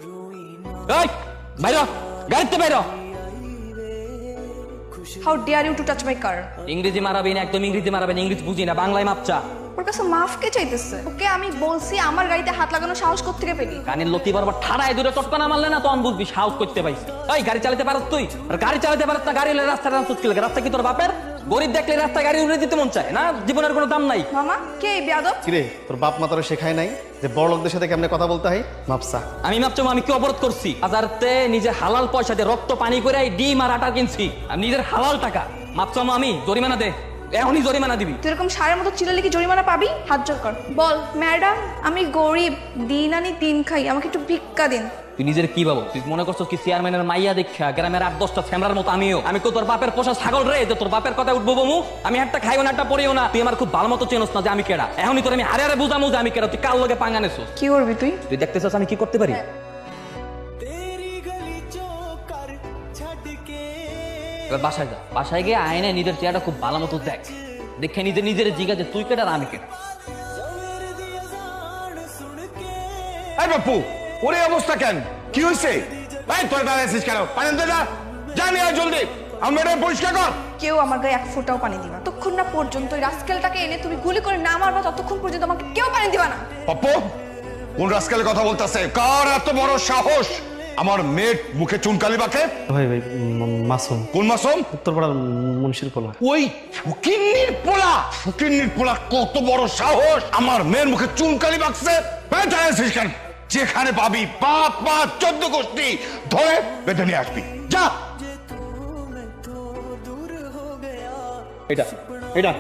এই বাইরে গাড়িতে বাইরে। How dare you to touch my car? ইংরেজি মারাবেন, একদম ইংরেজি মারাবেন, ইংরেজি বুঝি না, বাংলায় মাপচা। ওর কাছে মাফ কে চাইতেছে? ওকে আমি বলছি আমার গাড়িতে হাত লাগানো সাহস কোত্থেকে পেলি? কানের লতি বরাবর ঠাড়ায় দূরে চটকানা মারলে না তখন বুঝবি সাহস করতে পাইছি। এই গাড়ি চালাতে পারত তুই? আর গাড়ি চালাতে পারত না, গাড়ি হলে রাস্তাটা চুটকি লাগে। রাস্তা কি তোর বাপের? গরিব দেখলে রাস্তায় গাড়ি উড়ে দিতে মন চায় না? জীবনের কোনো দাম নাই। মামা কে এই বেয়াদব? কিরে তোর বাপ মা তোরা শেখায় নাই যে বড় লোকদের সাথে কেমনে কথা বলতে হয়? মাপসা আমি ভাবছো আমি কি অবরোধ করছি? বাজারতে নিজের হালাল পয়সা দিয়ে রক্ত পানি করে এই ডিম আর আটা কিনছি, আর নিজের হালাল টাকা। মাপছো আমি জরিমানা দে, এখনই জরিমানা দিবি। তুই এরকম সারের মতো চিল্লালে কি জরিমানা পাবি? হাত জোর কর, বল ম্যাডাম আমি গরিব, দিন আনি দিন খাই, আমাকে একটু ভিক্ষা দিন। তুই নিজের কি ভাবো? তুই মনে করছো কি চেয়ারম্যানের মাইয়া দেখা গ্রামের 8-10টা ফ্যামরার মতো আমিও? আমি তো তোর বাপের পোষা ছাগল রে যে তোর বাপের কথা উঠবো বমু? আমি একটা খাইও না একটা পড়িও না। তুই আমার খুব ভালো মতো চেনস না যে আমি কেডা। এখনই তোর আমি হারে হারে বুঝামু যে আমি কেডা। তুই কার লগে পাঙ্গা নেছিস? কি করবি তুই? তুই দেখতেছিস আমি কি করতে পারি? এবার বাসায় যা, বাসায় গিয়ে আয়নায় নিজের চেহারাটা খুব ভালো মতো দেখ, দেখে নিজে নিজের জিজ্ঞাসা যে তুই কেডা আর আমি কেডা। এই বাপু, ওরে অবস্থা কেন? কি হইছে? এই তোর দাঁড়ায় আছিস কেন? পানি দে যা, জানি আর জলদি আমরা পরিষ্কার কর। কেউ আমার গায়ে এক ফোঁটাও পানি দিবা না। ততক্ষণ না পর্যন্ত ওই রাস্কেলটাকে এনে তুমি গুলি করে না মারবা, ততক্ষণ পর্যন্ত আমাকে কেউ পানি দিবা না। বাপু, কোন রাস্কেলের কথা বলতাছে? কার এত বড় সাহস আমার মেয়ের মুখে চুনকালি বাঁকে? ভাই ভাই মাসুম। কোন মাসুম? উত্তরপাড়ার মুন্সির পোলা। ওই ফকিন্নির পোলা, ফকিন্নির পোলা কত বড় সাহস আমার মেয়ের মুখে চুনকালি বাঁকছে? দাঁড়ায় আছিস কেন? যেখানে পাবি বাপ মা 14 গোষ্ঠী ধরে বেঁধে নিয়ে আসবি। যা। এটা এটা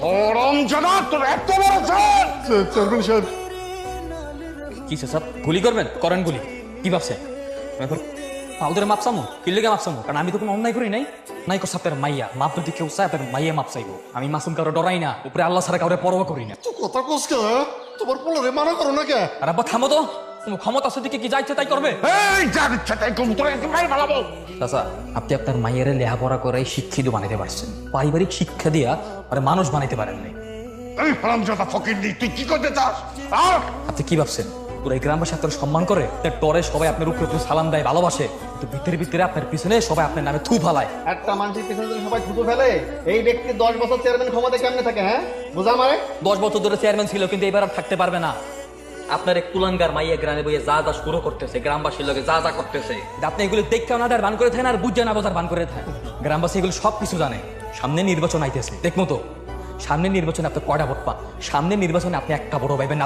গরম জানা তোর এত বড় সাহস! চেয়ারম্যান সাহেব কি স্যার গুলি করবেন? করেন গুলি। কি ভাবছেন এখন পাও ধরে মাপসামো? কি লেগে মাপসামো? কারণ আমি তো কোনো অন্যায় করি নাই। নাই করছে আপনার মাইয়া, মাপ যদি কেউ চায় আপনার মাইয়া মাপ চাইবো। আমি মাসুম কারো ডরাই না, উপরে আল্লাহ ছাড়া কাউরে পরোয়া করি না। তুই কথা কস কে? তোমার পোলারে মানা করো না কে? আর আব্বা থামো তো, তোমার ক্ষমতা আছে দিকে কি যাইছে তাই করবে। এই যা ইচ্ছা তাই করবো, তোর একেবারে ভালো। চাচা আপনি আপনার মাইয়ারে লেহাপড়া করে শিক্ষিত বানাইতে পারছেন, পারিবারিক শিক্ষা দিয়া আর মানুষ বানাইতে পারেন নাই। এই হারামজাদা ফকিন্নি, তুই কি করতে চাস? আর আপনি কি ভাবছেন পুরো এই গ্রামবাসী আপনার সম্মান করে? তার টরে সবাই আপনার উপরে উপরে সালাম দেয়, ভালোবাসে, কিন্তু ভিতরে ভিতরে আপনার পিছনে সবাই আপনার নামে থু ফালায়। একটা মানুষের পিছনে যদি সবাই থুতু ফেলে, এই ব্যক্তি 10 বছর চেয়ারম্যান ক্ষমতা কেমনে থাকে? হ্যাঁ বুঝা মারে? 10 বছর ধরে চেয়ারম্যান ছিল, কিন্তু এবার আর থাকতে পারবে না। আপনার এক কুলাঙ্গার মাইয়া গ্রামে বইয়ে যা যা শুরু করতেছে, গ্রামবাসীর লোকে যা যা করতেছে, আপনি এগুলো দেখতে না দেয় বান করে থাকেন আর বুঝে না বোঝার বান করে থাকেন। গ্রামবাসী এগুলো সব কিছু জানে। সামনে নির্বাচন আইতেছে, দেখবো তো সামনে নির্বাচনে আপনি কয়টা ভোট পান। সামনে নির্বাচনে আপনি একটা বড় পাইবেন।